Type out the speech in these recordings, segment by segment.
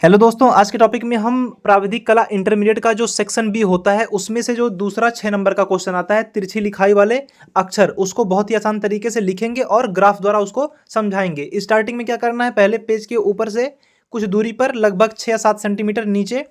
Hello दोस्तों, आज के टॉपिक में हम प्राविधिक कला इंटरमीडिएट का जो सेक्शन बी होता है उसमें से जो दूसरा 6 नंबर का क्वेश्चन आता है तिरछी लिखाई वाले अक्षर, उसको बहुत ही आसान तरीके से लिखेंगे और ग्राफ द्वारा उसको समझाएंगे। स्टार्टिंग में क्या करना है, पहले पेज के ऊपर से कुछ दूरी पर लगभग 6 या 7 सेंटीमीटर नीचे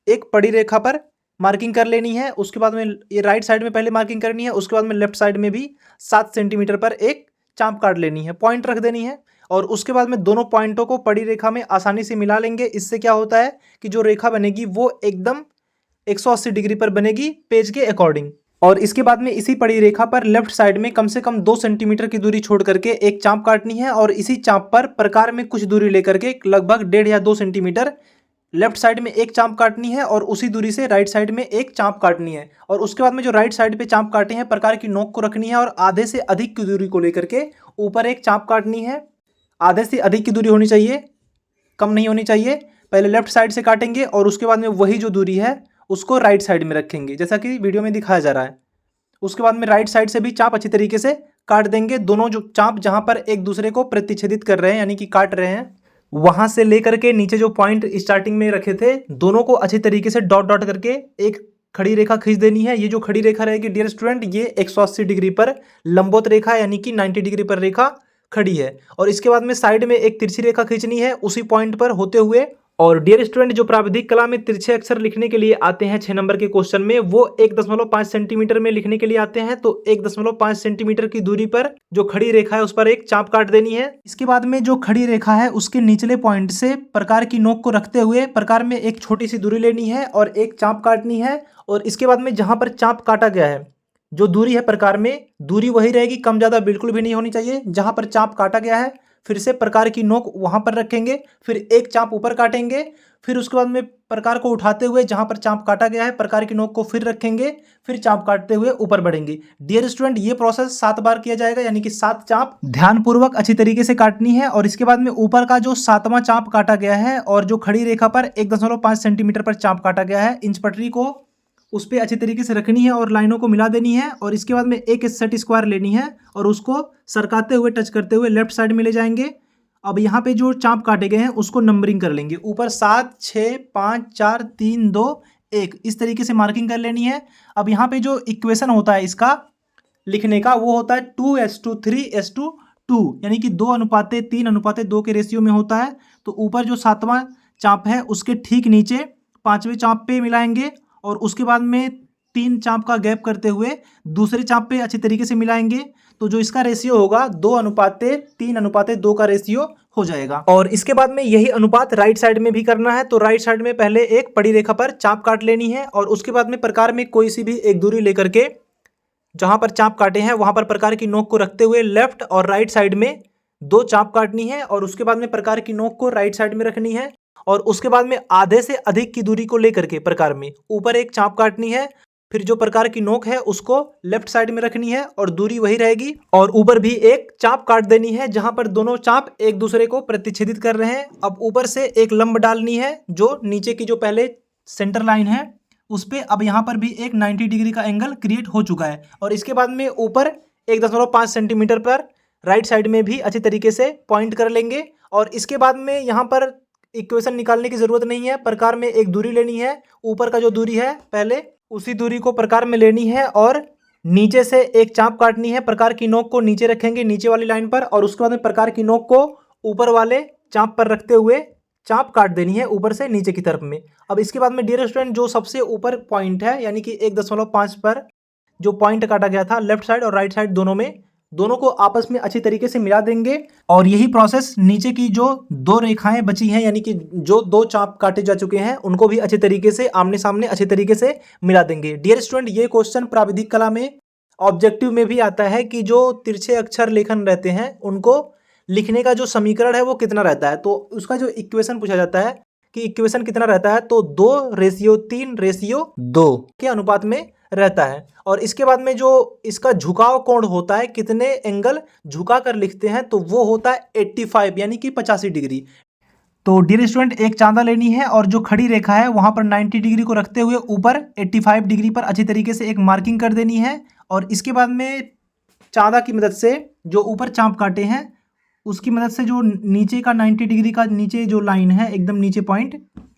एक पड़ी रेखा पर मार्किंग कर लेनी है। उसके बाद में ये राइट साइड में पहले मार्किंग करनी है, उसके बाद में लेफ्ट साइड में भी 7 सेंटीमीटर पर एक चाप काट लेनी है, पॉइंट रख देनी है। और उसके बाद में दोनों पॉइंटों को पड़ी रेखा में आसानी से मिला लेंगे। इससे क्या होता है कि जो रेखा बनेगी वो एकदम 180 डिग्री पर बनेगी पेज के अकॉर्डिंग। और इसके बाद में इसी पड़ी रेखा पर लेफ्ट साइड में कम से कम 2 सेंटीमीटर की दूरी छोड़ करके एक चाप काटनी है और इसी चाप पर प्रकार में कुछ दूरी लेकर के लगभग 1.5 या 2 सेंटीमीटर लेफ्ट साइड में एक चाप काटनी है और उसी दूरी से राइट साइड में एक चाप काटनी है। और उसके बाद में जो राइट साइड पे चाप काटे हैं प्रकार की नोक को रखनी है और आधे से अधिक की दूरी को लेकर के ऊपर एक चाप काटनी है। आधे से अधिक की दूरी होनी चाहिए, कम नहीं होनी चाहिए। पहले लेफ्ट साइड से काटेंगे और उसके बाद में वही जो दूरी है उसको राइट साइड में रखेंगे जैसा कि वीडियो में दिखाया जा रहा है। उसके बाद में राइट साइड से भी चाप अच्छी तरीके से काट देंगे। दोनों जो चाप जहां पर एक दूसरे को प्रतिच्छेदित कर रहे हैं यानी कि काट रहे हैं, वहां से लेकर के नीचे जो पॉइंट स्टार्टिंग में रखे थे दोनों को अच्छी तरीके से डॉट डॉट करके एक खड़ी रेखा खींच देनी है। ये जो खड़ी रेखा रहेगी डियर स्टूडेंट, ये 180 डिग्री पर लंबवत रेखा यानी कि 90 डिग्री पर रेखा खड़ी है। और इसके बाद में साइड में एक तिरछी रेखा खींचनी है उसी पॉइंट पर होते हुए। और डियर स्टूडेंट, जो प्राविधिक कला में तिरछे अक्षर लिखने के लिए आते हैं 6 नंबर के क्वेश्चन में, वो 1.5 सेंटीमीटर में लिखने के लिए आते हैं। तो 1.5 सेंटीमीटर की दूरी पर जो खड़ी रेखा है उस पर एक चाप काट देनी है। इसके बाद में जो खड़ी रेखा है उसके निचले पॉइंट से प्रकार की नोक को रखते हुए प्रकार में एक छोटी सी दूरी लेनी है और एक चाप काटनी है। और इसके बाद में जहां पर चाप काटा गया है जो दूरी है प्रकार में, दूरी वही रहेगी, कम ज़्यादा बिल्कुल भी नहीं होनी चाहिए। जहां पर चाप काटा गया है फिर से प्रकार की नोक वहां पर रखेंगे, फिर एक चाप ऊपर काटेंगे, फिर उसके बाद में प्रकार को उठाते हुए जहां पर चाप काटा गया है प्रकार की नोक को फिर रखेंगे, फिर चाप काटते हुए ऊपर बढ़ेंगे। डियर स्टूडेंट, ये प्रोसेस 7 बार किया जाएगा यानी कि 7 चाप ध्यानपूर्वक अच्छी तरीके से काटनी है। और इसके बाद में ऊपर का जो 7वां चाप काटा गया है और जो खड़ी रेखा पर 1.5 सेंटीमीटर पर चाप काटा गया है, इंच पटरी को उस पर अच्छी तरीके से रखनी है और लाइनों को मिला देनी है। और इसके बाद में एक सेट स्क्वायर लेनी है और उसको सरकाते हुए टच करते हुए लेफ्ट साइड में ले जाएंगे। अब यहाँ पे जो चाप काटे गए हैं उसको नंबरिंग कर लेंगे, ऊपर 7 6 5 4 3 2 1 इस तरीके से मार्किंग कर लेनी है। अब यहाँ पे जो इक्वेशन होता है इसका लिखने का वो होता है 2:3:2 यानी कि 2:3:2 के रेशियो में होता है। तो ऊपर जो 7वां चाप है उसके ठीक नीचे 5वें चाप पे मिलाएंगे और उसके बाद में 3 चाप का गैप करते हुए दूसरे चाप पे अच्छी तरीके से मिलाएंगे। तो जो इसका रेशियो होगा 2:3:2 का रेशियो हो जाएगा। और इसके बाद में यही अनुपात राइट साइड में भी करना है। तो राइट साइड में पहले एक पड़ी रेखा पर चाप काट लेनी है और उसके बाद में प्रकार में कोई सी भी एक दूरी लेकर के जहां पर चाप काटे हैं वहां पर प्रकार की नोक को रखते हुए लेफ्ट और राइट साइड में 2 चाप काटनी है और उसके बाद में प्रकार की नोक को राइट साइड में रखनी है। और उसके बाद में आधे से अधिक की दूरी को लेकर के प्रकार में ऊपर एक चाप काटनी है। फिर जो प्रकार की नोक है उसको लेफ्ट साइड में रखनी है और दूरी वही रहेगी और ऊपर भी एक चाप काट देनी है जहां पर दोनों चाप एक दूसरे को प्रतिच्छेदित कर रहे हैं। अब ऊपर से एक लंब डालनी है जो नीचे की जो पहले सेंटर लाइन है उस पे अब यहाँ पर भी एक 90 डिग्री का एंगल क्रिएट हो चुका है। और इसके बाद में ऊपर 1.5 सेंटीमीटर पर राइट साइड में भी अच्छी तरीके से पॉइंट कर लेंगे। और इसके बाद में यहाँ पर इक्वेशन निकालने की जरूरत नहीं है, प्रकार में एक दूरी लेनी है। ऊपर का जो दूरी है पहले उसी दूरी को प्रकार में लेनी है और नीचे से एक चाप काटनी है। प्रकार की नोक को नीचे रखेंगे नीचे वाली लाइन पर और उसके बाद में प्रकार की नोक को ऊपर वाले चाप पर रखते हुए चाप काट देनी है ऊपर से नीचे की तरफ में। अब इसके बाद में डियर स्टूडेंट, जो सबसे ऊपर पॉइंट है यानी कि 1.5 पर जो पॉइंट काटा गया था लेफ्ट साइड और राइट साइड दोनों में, दोनों को आपस में अच्छी तरीके से मिला देंगे। और यही प्रोसेस नीचे की जो 2 रेखाएं बची हैं यानी कि जो 2 चाप काटे जा चुके हैं उनको भी अच्छी तरीके से आमने सामने अच्छी तरीके से मिला देंगे। डियर स्टूडेंट, ये क्वेश्चन प्राविधिक कला में ऑब्जेक्टिव में भी आता है कि जो तिरछे अक्षर लेखन रहते हैं उनको लिखने का जो समीकरण है वो कितना रहता है। तो उसका जो इक्वेशन पूछा जाता है कि इक्वेशन कितना रहता है, तो 2:3:2 के अनुपात में रहता है। और इसके बाद में जो इसका झुकाव कोण होता है, कितने एंगल झुका कर लिखते हैं, तो वो होता है 85 यानी कि 85 डिग्री। तो डियर स्टूडेंट, एक चांदा लेनी है और जो खड़ी रेखा है वहां पर 90 डिग्री को रखते हुए ऊपर 85 डिग्री पर अच्छी तरीके से एक मार्किंग कर देनी है। और इसके बाद में चांदा की मदद से जो ऊपर चाप काटे हैं उसकी मदद से जो नीचे का 90 डिग्री का नीचे जो लाइन है एकदम नीचे पॉइंट,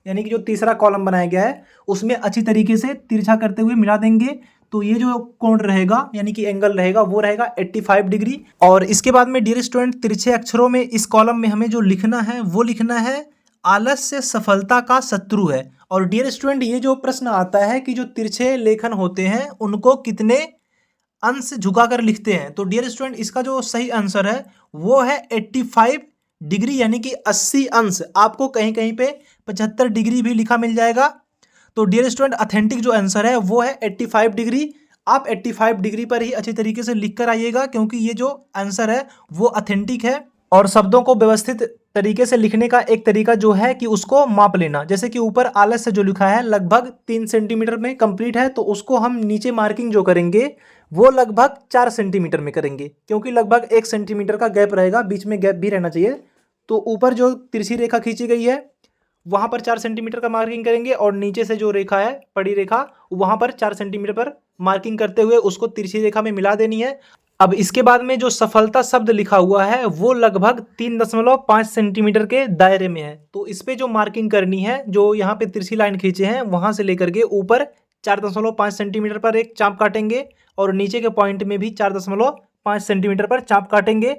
यानी कि जो तीसरा कॉलम बनाया गया है उसमें अच्छी तरीके से तिरछा करते हुए मिला देंगे। तो ये जो कोण रहेगा यानी कि एंगल रहेगा वो रहेगा 85 डिग्री। और इसके बाद में डियर स्टूडेंट तिरछे अक्षरों में इस कॉलम में हमें जो लिखना है वो लिखना है आलस्य सफलता का शत्रु है। और डियर स्टूडेंट ये जो प्रश्न आता है कि जो तिरछे लेखन होते हैं उनको कितने अंश झुकाकर लिखते हैं, तो डियर स्टूडेंट इसका जो सही आंसर है वो है 85 डिग्री यानी कि 80 अंश। आपको कहीं कहीं पे 75 डिग्री भी लिखा मिल जाएगा। तो डियर स्टूडेंट ऑथेंटिक जो आंसर है वो है 85 डिग्री। आप 85 डिग्री पर ही अच्छी तरीके से लिख कर आइएगा क्योंकि ये जो आंसर है वो ऑथेंटिक है। और शब्दों को व्यवस्थित तरीके से लिखने का एक तरीका जो है कि उसको माप लेना, जैसे कि ऊपर आलस्य जो लिखा है लगभग 3 सेंटीमीटर में कंप्लीट है, तो उसको हम नीचे मार्किंग जो करेंगे वो लगभग 4 सेंटीमीटर में करेंगे क्योंकि लगभग 1 सेंटीमीटर का गैप रहेगा, बीच में गैप भी रहना चाहिए। तो ऊपर जो तिरछी रेखा खींची गई है वहाँ पर 4 सेंटीमीटर का मार्किंग करेंगे और नीचे से जो रेखा है पड़ी रेखा वहाँ पर 4 सेंटीमीटर पर मार्किंग करते हुए उसको तिरछी रेखा में मिला देनी है। अब इसके बाद में जो सफलता शब्द लिखा हुआ है वो लगभग 3.5 सेंटीमीटर के दायरे में है। तो इस पे जो मार्किंग करनी है, जो यहाँ पे तिरछी लाइन खींचे हैं वहाँ से लेकर के ऊपर 4.5 सेंटीमीटर पर एक चाप काटेंगे और नीचे के पॉइंट में भी 4.5 सेंटीमीटर पर चाप काटेंगे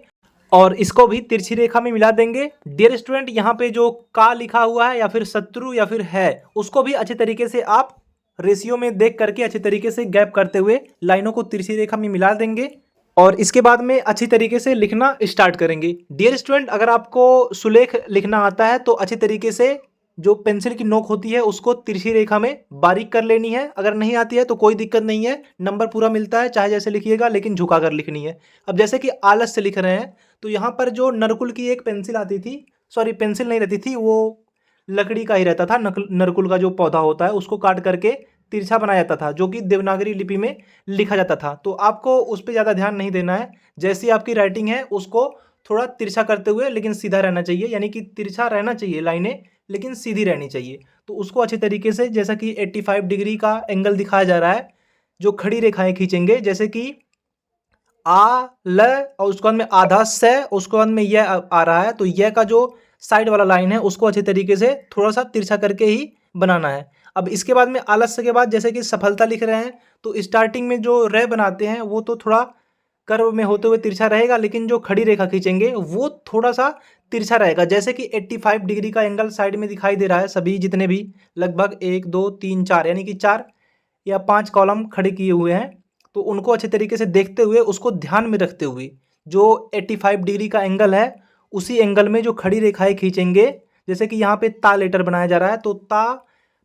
और इसको भी तिरछी रेखा में मिला देंगे। डियर स्टूडेंट यहाँ पे जो का लिखा हुआ है या फिर शत्रु या फिर है उसको भी अच्छे तरीके से आप रेशियो में देख करके अच्छे तरीके से गैप करते हुए लाइनों को तिरछी रेखा में मिला देंगे और इसके बाद में अच्छी तरीके से लिखना स्टार्ट करेंगे। डियर स्टूडेंट अगर आपको सुलेख लिखना आता है तो अच्छी तरीके से जो पेंसिल की नोक होती है उसको तिरछी रेखा में बारीक कर लेनी है। अगर नहीं आती है तो कोई दिक्कत नहीं है, नंबर पूरा मिलता है चाहे जैसे लिखिएगा, लेकिन झुका कर लिखनी है। अब जैसे कि आलस से लिख रहे हैं तो यहाँ पर जो नरकुल की एक पेंसिल आती थी, सॉरी पेंसिल नहीं रहती थी, वो लकड़ी का ही रहता था, नरकुल का जो पौधा होता है उसको काट करके तिरछा बनाया जाता था जो कि देवनागरी लिपि में लिखा जाता था। तो आपको उस पर ज़्यादा ध्यान नहीं देना है, जैसी आपकी राइटिंग है उसको थोड़ा तिरछा करते हुए लेकिन सीधा रहना चाहिए, यानी कि तिरछा रहना चाहिए लाइनें लेकिन सीधी रहनी चाहिए। तो उसको अच्छे तरीके से जैसा कि 85 डिग्री का एंगल दिखाया जा रहा है, जो खड़ी रेखाएं खींचेंगे जैसे कि आ ल और उसके बाद में आधा से उसके बाद में यह आ रहा है, तो यह का जो साइड वाला लाइन है उसको अच्छे तरीके से थोड़ा सा तिरछा करके ही बनाना है। अब इसके बाद में आलस्य के बाद जैसे कि सफलता लिख रहे हैं तो स्टार्टिंग में जो रे बनाते हैं वो तो थोड़ा कर्व में होते हुए तिरछा रहेगा, लेकिन जो खड़ी रेखा खींचेंगे वो थोड़ा सा तिरछा रहेगा। जैसे कि 85 डिग्री का एंगल साइड में दिखाई दे रहा है, सभी जितने भी लगभग 1 2 3 4 यानी कि 4 या 5 कॉलम खड़े किए हुए हैं, तो उनको अच्छे तरीके से देखते हुए उसको ध्यान में रखते हुए जो 85 डिग्री का एंगल है उसी एंगल में जो खड़ी रेखाएं खींचेंगे। जैसे कि यहाँ पे ता लेटर बनाया जा रहा है तो ता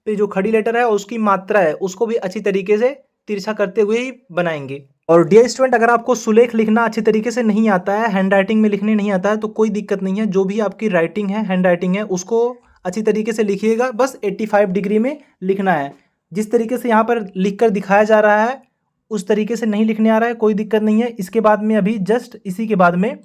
पे जो खड़ी लेटर है उसकी मात्रा है उसको भी अच्छी तरीके से तिरछा करते हुए ही बनाएंगे। और डियर स्टूडेंट अगर आपको सुलेख लिखना अच्छी तरीके से नहीं आता है, हैंड राइटिंग में लिखने नहीं आता है तो कोई दिक्कत नहीं है, जो भी आपकी राइटिंग है हैंड राइटिंग है उसको अच्छी तरीके से लिखिएगा, बस 85 डिग्री में लिखना है। जिस तरीके से यहाँ पर लिख कर दिखाया जा रहा है उस तरीके से नहीं लिखने आ रहा है कोई दिक्कत नहीं है। इसके बाद में अभी जस्ट इसी के बाद में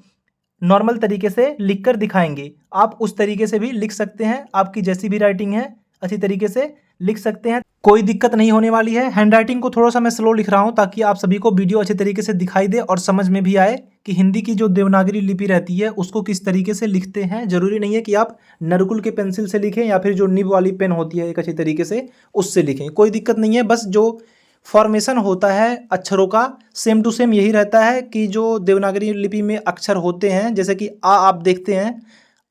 नॉर्मल तरीके से लिख कर दिखाएंगे, आप उस तरीके से भी लिख सकते हैं, आपकी जैसी भी राइटिंग है अच्छी तरीके से लिख सकते हैं, कोई दिक्कत नहीं होने वाली है। हैंड राइटिंग को थोड़ा सा मैं स्लो लिख रहा हूं ताकि आप सभी को वीडियो अच्छे तरीके से दिखाई दे और समझ में भी आए कि हिंदी की जो देवनागरी लिपि रहती है उसको किस तरीके से लिखते हैं। जरूरी नहीं है कि आप नरकुल के पेंसिल से लिखें या फिर जो निब वाली पेन होती है एक अच्छी तरीके से उससे लिखें, कोई दिक्कत नहीं है। बस जो फॉर्मेशन होता है अक्षरों का सेम टू सेम यही रहता है कि जो देवनागरी लिपि में अक्षर होते हैं, जैसे कि आ आप देखते हैं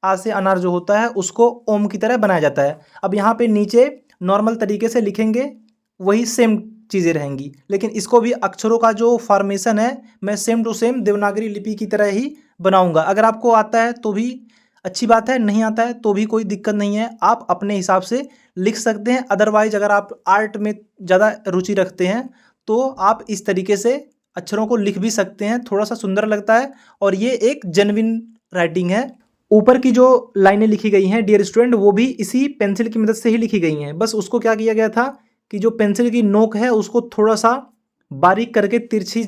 आ से अनार जो होता है उसको ओम की तरह बनाया जाता है। अब यहाँ पे नीचे नॉर्मल तरीके से लिखेंगे वही सेम चीज़ें रहेंगी, लेकिन इसको भी अक्षरों का जो फॉर्मेशन है मैं सेम टू सेम देवनागरी लिपि की तरह ही बनाऊंगा। अगर आपको आता है तो भी अच्छी बात है, नहीं आता है तो भी कोई दिक्कत नहीं है, आप अपने हिसाब से लिख सकते हैं। अदरवाइज अगर आप आर्ट में ज़्यादा रुचि रखते हैं तो आप इस तरीके से अक्षरों को लिख भी सकते हैं, थोड़ा सा सुंदर लगता है और ये एक जेन्युइन राइटिंग है। ऊपर की जो लाइनें लिखी गई हैं डियर स्टूडेंट वो भी इसी पेंसिल की मदद से ही लिखी गई हैं, बस उसको क्या किया गया था कि जो पेंसिल की नोक है उसको थोड़ा सा बारीक करके तिरछी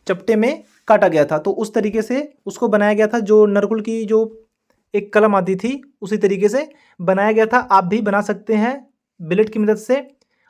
चपटे में काटा गया था, तो उस तरीके से उसको बनाया गया था। जो नरकुल की जो एक कलम आती थी उसी तरीके से बनाया गया था, आप भी बना सकते हैं ब्लेड की मदद से।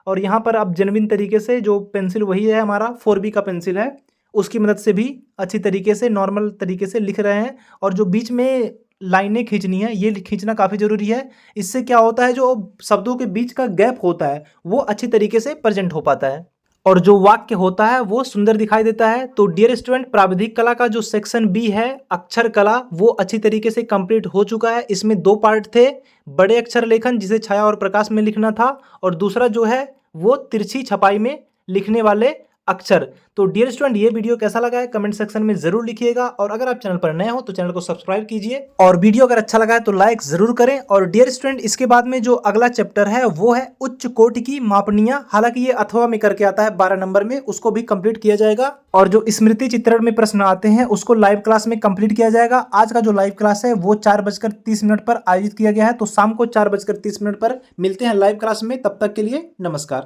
और यहाँ पर आप जेन्युइन तरीके से जो पेंसिल वही है हमारा 4B का पेंसिल है उसकी मदद से भी अच्छी तरीके से नॉर्मल तरीके से लिख रहे हैं। और जो बीच में लाइनें खींचनी है, ये खींचना काफ़ी ज़रूरी है। इससे क्या होता है, जो शब्दों के बीच का गैप होता है वो अच्छी तरीके से प्रेजेंट हो पाता है और जो वाक्य होता है वो सुंदर दिखाई देता है। तो डियर स्टूडेंट, प्राविधिक कला का जो सेक्शन बी है अक्षर कला, वो अच्छी तरीके से कंप्लीट हो चुका है। इसमें 2 पार्ट थे, बड़े अक्षर लेखन जिसे छाया और प्रकाश में लिखना था, और दूसरा जो है वो तिरछी छपाई में लिखने वाले अक्षर। तो डियर स्टूडेंट, ये वीडियो कैसा लगा है कमेंट सेक्शन में जरूर लिखिएगा, और अगर आप चैनल पर नए हो तो चैनल को सब्सक्राइब कीजिए, और वीडियो अगर अच्छा लगा है तो लाइक जरूर करें। और डियर स्टूडेंट, इसके बाद में जो अगला चैप्टर है वो है उच्च कोटि की मापनियां। हालांकि ये अथवा में करके आता है 12 नंबर में, उसको भी कंप्लीट किया जाएगा। और जो स्मृति चित्रण में प्रश्न आते हैं उसको लाइव क्लास में कंप्लीट किया जाएगा। आज का जो लाइव क्लास है वो 4:30 पर आयोजित किया गया है, तो शाम को 4:30 पर मिलते हैं लाइव क्लास में। तब तक के लिए नमस्कार।